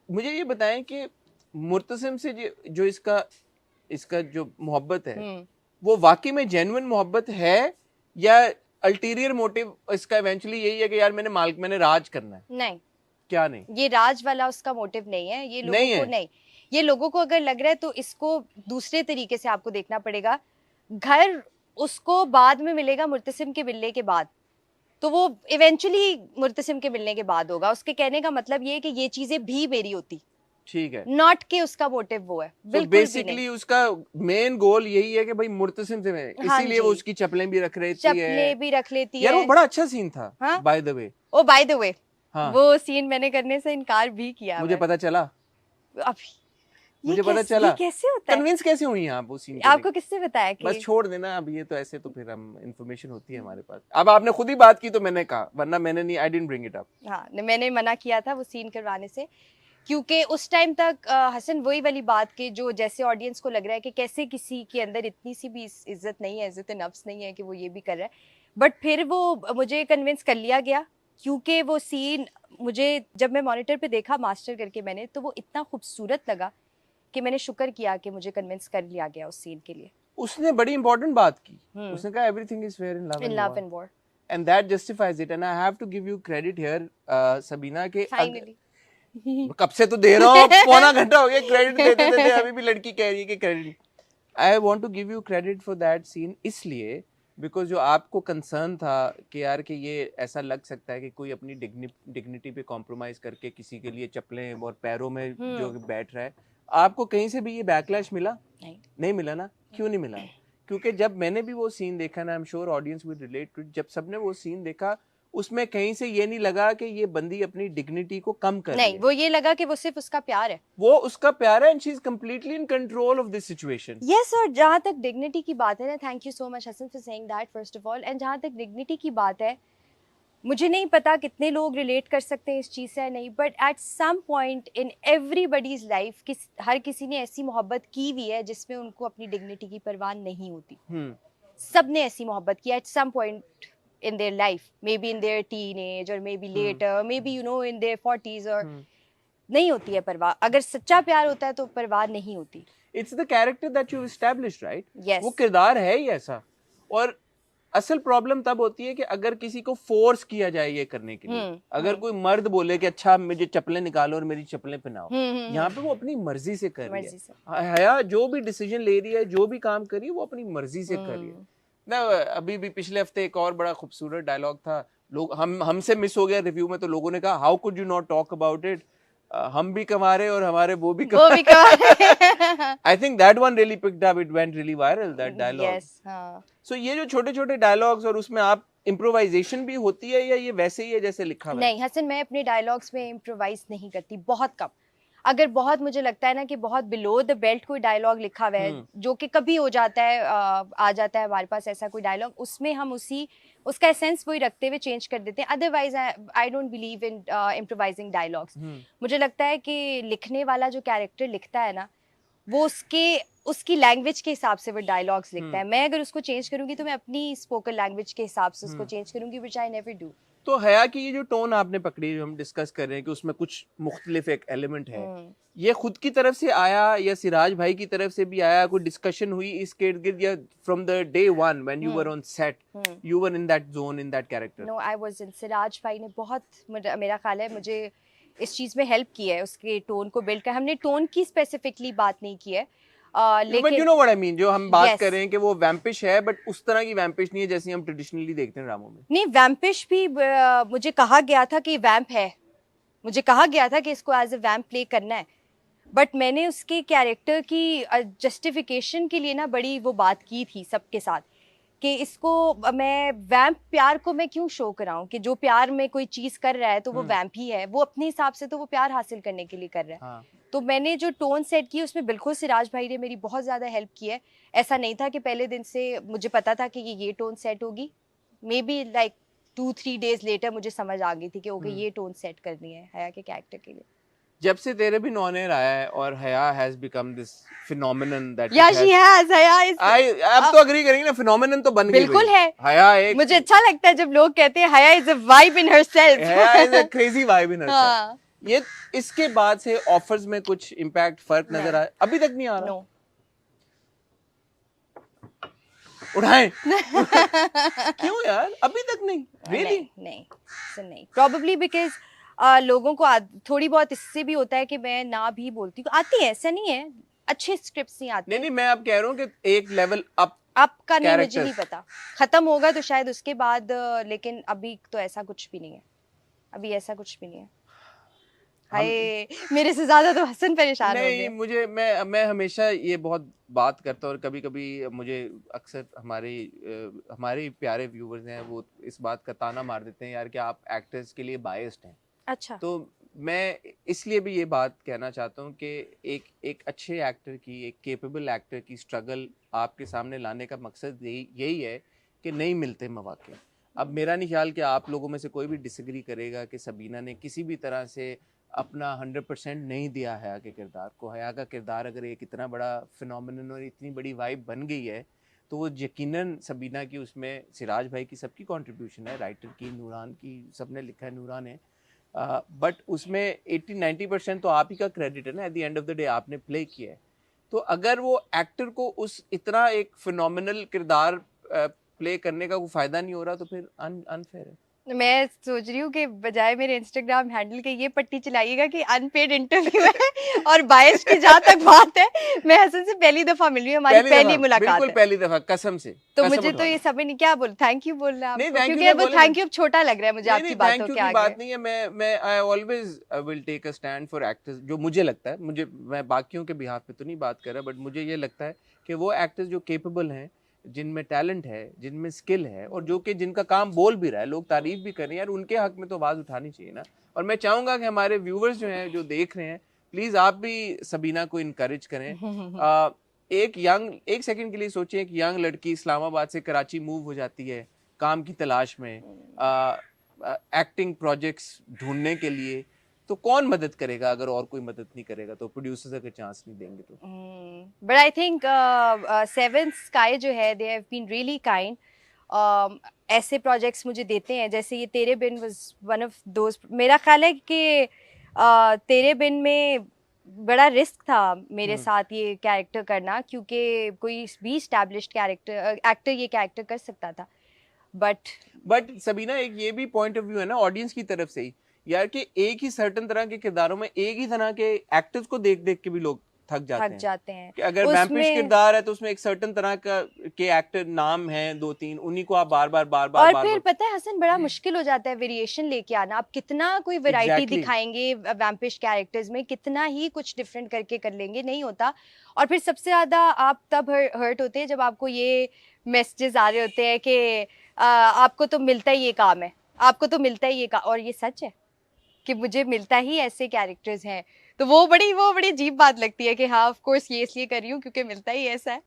मुझे ये बताएं कि मुर्तसिम से जो इसका जो मोहब्बत है वो वाकई में जेन्युइन मोहब्बत है या अल्टीरियर मोटिव इसका इवेंचुअली यही है कि यार मैंने राज करना है? नहीं, क्या नहीं, ये राज वाला उसका मोटिव नहीं है। ये लोगों नहीं को है। नहीं, ये लोगों को अगर लग रहा है तो इसको दूसरे तरीके से आपको देखना पड़ेगा। घर उसको बाद में मिलेगा मुर्तसिम के मिलने के बाद, तो वो इवेंचुअली मुर्तसिम के मिलने के बाद होगा। उसके कहने का मतलब ये है कि ये चीजें भी मेरी होती, ठीक है, नॉट के उसका मोटिव वो है, तो बिल्कुल भी बेसिकली नहीं। उसका मेन गोल यही है कि भाई मुर्तसिम से मैं, हाँ इसीलिए वो जी, उसकी चप्पलें भी रख लेती चप्पलें है। भी रख लेती यार है। वो बड़ा अच्छा सीन था, हाँ, by the way. Oh by the way, हाँ, वो सीन मैंने करने से इनकार भी किया। मुझे पता चला, अभी मुझे पता चला। ये कैसे होता है? कन्विंस कैसे हुई आप वो सीन करने आपको किसने बताया की? बस कि छोड़ देना अब, ये तो ऐसे तो फिर हम इंफॉर्मेशन होती है हमारे पास। अब आपने खुद ही बात की तो मैंने कहा, वरना मैंने नहीं, I didn't bring it up. हाँ, मैंने मना किया था वो सीन करवाने से, क्योंकि उस टाइम तक हसन वही वाली बात के जो जैसे ऑडियंस को लग रहा है कि कैसे किसी के अंदर इतनी सी भी इज्जत नहीं है, इज्जत नफ्स नहीं है कि वो ये भी कर रहा है। बट फिर वो मुझे कन्विंस कर लिया गया, क्योंकि वो सीन मुझे जब मैं मॉनिटर पे देखा मास्टर करके मैंने, तो वो इतना खूबसूरत लगा कि मैंने शुक्र किया कि मुझे कन्विंस कर लिया गया उस सीन के लिए। उसने बड़ी इंपॉर्टेंट बात की, उसने कहा everything is fair in love and war, and that justifies it, and I have to give you credit here Sabina के। फाइनली। कब से तो दे रहा हूँ, पौना घंटा हो गया क्रेडिट देते देते, अभी भी लड़की कह रही है कि credit. I want to give you credit for that scene, इसलिए बिकॉज जो आपको कंसर्न था कि यार कि ये ऐसा लग सकता है कि कोई अपनी डिग्निटी पे कॉम्प्रोमाइज करके किसी के लिए चप्पलें और पैरों में जो बैठ रहा है, आपको कहीं से भी ये बैकलैश मिला? नहीं मिला ना? क्यों नहीं मिला? क्योंकि जब मैंने भी वो सीन देखा ना, I am sure audience will relate to it, जब सबने वो सीन देखा उसमें कहीं से ये नहीं लगा कि ये बंदी अपनी डिग्निटी को कम कर रही है। वो ये लगा कि वो सिर्फ उसका प्यार है, वो उसका प्यार है, and she is completely in control of this situation. Yes. और जहाँ तक डिग्निटी की बात है ना, thank you so much Hasan for saying that first of all. And जहाँ तक डिग्निटी की बात है, मुझे नहीं पता कितने लोग रिलेट कर सकते हैं इस चीज़ से नहीं, but at some point in everybody's life हर किसी ने ऐसी मोहब्बत की हुई है जिसमें उनको अपनी डिग्निटी की परवाह नहीं होती। सब ने ऐसी मोहब्बत की at some point in their life, maybe in their teenage or maybe later, maybe you know in their 40s or नहीं होती है परवाह। अगर सच्चा प्यार होता है तो परवाह नहीं होती। It's the character that you've established, right? Yes. वो किरदार है ही ऐसा। और असल प्रॉब्लम तब होती है कि अगर किसी को फोर्स किया जाए ये करने के लिए, अगर कोई मर्द बोले कि अच्छा मुझे चप्पलें निकालो और मेरी चप्पलें पहनाओ, यहाँ पे वो अपनी मर्जी से कर रही है। हया जो भी डिसीजन ले रही है, जो भी काम कर रही है, वो अपनी मर्जी से कर रही है ना। अभी भी पिछले हफ्ते एक और बड़ा खूबसूरत डायलॉग था, लोग हमसे मिस हो गया रिव्यू में, तो लोगों ने कहा how could you not talk about it, हम भी कमा रहे और हमारे वो भी कमा रहे। I think that one really picked up, it went really viral that dialogue. Yes, हां। सो ये जो छोटे छोटे डायलॉग्स, और उसमें आप इम्प्रोवाइजेशन भी होती है या ये वैसे ही है जैसे लिखा हुआ है? नहीं हसन, मैं अपने डायलॉग्स में इम्प्रोवाइज नहीं करती, बहुत कम। अगर बहुत मुझे लगता है ना कि बहुत बिलो द बेल्ट कोई डायलॉग लिखा हुआ है जो कि कभी हो जाता है, आ जाता है हमारे पास ऐसा कोई डायलॉग, उसमें हम उसका एसेंस वही रखते हुए चेंज कर देते हैं। Otherwise I don't believe in improvising dialogues. मुझे लगता है कि लिखने वाला जो कैरेक्टर लिखता है ना, वो उसकी लैंग्वेज के हिसाब से वो डायलॉग्स लिखता है। मैं अगर उसको चेंज करूंगी तो मैं अपनी स्पोकन लैंग्वेज के हिसाब से उसको चेंज करूंगी, व्हिच आई नेवर डू। तो हया की ये जो टोन आपने पकड़ी, जो हम डिस्कस कर रहे हैं कि उसमें कुछ मुख्तलिफ एक एलिमेंट है, ये खुद की तरफ से आया या सिराज भाई की तरफ से भी आया? कोई डिस्कशन हुई इसके इर्द गिर्द, या from the day one when you were on set you were in that zone, in that character? No, I was in. Siraj भाई ने बहुत, मेरा ख्याल है, मुझे इस चीज़ में हेल्प की है, उसके टोन को बिल्ड कर। हमने टोन की स्पेसिफिकली बात नहीं की है, लेकिन you know what I mean, जो हम बात कर रहे हैं कि वो वैम्पिश है, बट उस तरह की वैम्पिश नहीं है जैसी हम ट्रेडिशनली देखते हैं ड्रामों में। नहीं, वैम्पिश भी मुझे कहा गया था कि वैम्प है, मुझे कहा गया था कि इसको एज ए वैम्प प्ले करना है, बट मैंने उसके कैरेक्टर की जस्टिफिकेशन के लिए ना बड़ी वो बात की थी सबके साथ कि इसको मैं वैम्प प्यार को मैं क्यों शो कराऊं, कि जो प्यार में कोई चीज़ कर रहा है तो वो वैम्प ही है, वो अपने हिसाब से तो वो प्यार हासिल करने के लिए कर रहा है। हाँ। तो मैंने जो टोन सेट की उसमें बिल्कुल सिराज भाई ने मेरी बहुत ज़्यादा हेल्प की है। ऐसा नहीं था कि पहले दिन से मुझे पता था कि ये टोन सेट होगी, may be like 2-3 days later मुझे समझ आ गई थी कि ओके ये टोन सेट करनी है हया के कैरेक्टर के लिए। जब से तेरे भी नॉन एयर आया है और हया has become this phenomenon that she has, हया इज, आप तो एग्री करेंगे ना, फिनोमेनन तो बन गई। बिल्कुल है हया एक, मुझे अच्छा लगता है जब लोग कहते हैं हया is a vibe in herself. हया is a crazy vibe in herself. ये इसके बाद से ऑफर्स में कुछ इम्पैक्ट फर्क नजर आया? अभी तक नहीं आ रहा? नो उठाएं क्यों यार, अभी तक नहीं? रियली? नहीं प्रॉब्ली बिकॉज लोगों को थोड़ी बहुत इससे भी होता है कि मैं ना भी बोलती हूँ, आती है, ऐसा नहीं है, अच्छे स्क्रिप्ट्स नहीं आते। नहीं मैं अब कह रहा हूँ कि एक लेवल अप आपका नहीं, मुझे नहीं पता, खत्म होगा तो शायद उसके बाद, लेकिन अभी तो ऐसा कुछ भी नहीं है, अभी ऐसा कुछ भी नहीं है। हाय मेरे से ज्यादा तो हसन परेशान हो गए। नहीं मुझे, मैं हमेशा ये बहुत बात करता हूँ और कभी कभी मुझे अक्सर हमारे प्यारे व्यूवर्स हैं वो इस बात का ताना मार देते हैं यार कि आप एक्टर्स के लिए बायस्ड हैं। अच्छा। तो मैं इसलिए भी ये बात कहना चाहता हूँ कि एक अच्छे एक्टर की, एक केपेबल एक्टर की स्ट्रगल आपके सामने लाने का मकसद यही है कि नहीं मिलते मौके। अब मेरा नहीं ख्याल कि आप लोगों में से कोई भी डिसएग्री करेगा कि सबीना ने किसी भी तरह से अपना 100% नहीं दिया हया के किरदार को। हया का किरदार अगर एक इतना बड़ा फिनोमिनन और इतनी बड़ी वाइब बन गई है तो वो यकीनन सबीना की, उसमें सिराज भाई की सबकी कंट्रीब्यूशन है, राइटर की, नूरान की, सबने लिखा है, नूरान ने, बट उसमें 80-90% तो आप ही का क्रेडिट है ना। At the end of the day आपने प्ले किया है। तो अगर वो एक्टर को उस इतना एक फिनोमिनल किरदार प्ले करने का कोई फायदा नहीं हो रहा तो फिर अनफेयर है। मैं सोच रही हूँ कि बजाय मेरे इंस्टाग्राम हैंडल के ये पट्टी चलाइएगा कि अनपेड इंटरव्यू है और बायस की जहाँ तक बात है, मैं हसन से पहली दफा मिली हूँ, हमारी पहली मुलाकात बिल्कुल है। पहली दफा, कसम से। तो मुझे तो ये समझ नहीं, क्या बोल, थैंक यू बोल रहा है आपको, नहीं, क्योंकि वो थैंक यू अब छोटा लग रहा है मुझे आपकी बातों के आगे। बात नहीं है, मैं I always will take a stand for actors. जो मुझे लगता है, मैं बाकियों के बिहाफ पे तो नहीं बात कर रहा, बट मुझे ये लगता है कि वो एक्टर्स जो केपेबल हैं, जिनमें टैलेंट है, जिनमें स्किल है और जो कि जिनका काम बोल भी रहा है, लोग तारीफ भी कर रहे हैं यार, उनके हक में तो आवाज़ उठानी चाहिए ना। और मैं चाहूँगा कि हमारे व्यूवर्स जो हैं, जो देख रहे हैं, प्लीज़ आप भी सबीना को इनकरेज करें। एक सेकंड के लिए सोचिए, एक यंग लड़की इस्लामाबाद से कराची मूव हो जाती है काम की तलाश में, एक्टिंग प्रोजेक्ट्स ढूंढने के लिए, तो कौन मदद करेगा? अगर और कोई मदद नहीं करेगा तो प्रोड्यूसर्स अगर चांस नहीं देंगे तो। But I think Seven Sky जो है, they have been really kind, ऐसे प्रोजेक्ट्स मुझे देते हैं, जैसे ये Tere Bin was one of those. मेरा ख्याल है कि तेरे बिन में बड़ा रिस्क था मेरे साथ ये कैरेक्टर करना, क्योंकि कोई भी एस्टैब्लिश्ड एक्टर ये कैरेक्टर कर सकता था, बट सबीना एक ये भी पॉइंट ऑफ व्यू है ना ऑडियंस की तरफ से ही यार, कि एक ही सर्टेन तरह के किरदारों में एक ही तरह के एक्टर्स को देख देख के भी लोग थक जाते हैं कि अगर वैम्पिश किरदार है तो उसमें एक सर्टेन तरह का के एक्टर नाम है 2-3, उन्हीं को आप बार बार और फिर पता है हसन, बड़ा मुश्किल हो जाता है वेरिएशन लेके आना। आप कितना कोई वैरायटी दिखाएंगे वैम्पिश कैरेक्टर्स में, कितना ही कुछ डिफरेंट करके कर लेंगे, नहीं होता। और फिर सबसे ज्यादा आप तब हर्ट होते हैं जब आपको ये मैसेजेस आ रहे होते हैं कि आपको तो मिलता ही ये काम है, आपको तो मिलता ही ये काम, और ये सच है कि मुझे मिलता ही ऐसे कैरेक्टर्स हैं। तो वो बड़ी अजीब बात लगती है कि हाँ ऑफ कोर्स ये इसलिए कर रही हूँ क्योंकि मिलता ही ऐसा है।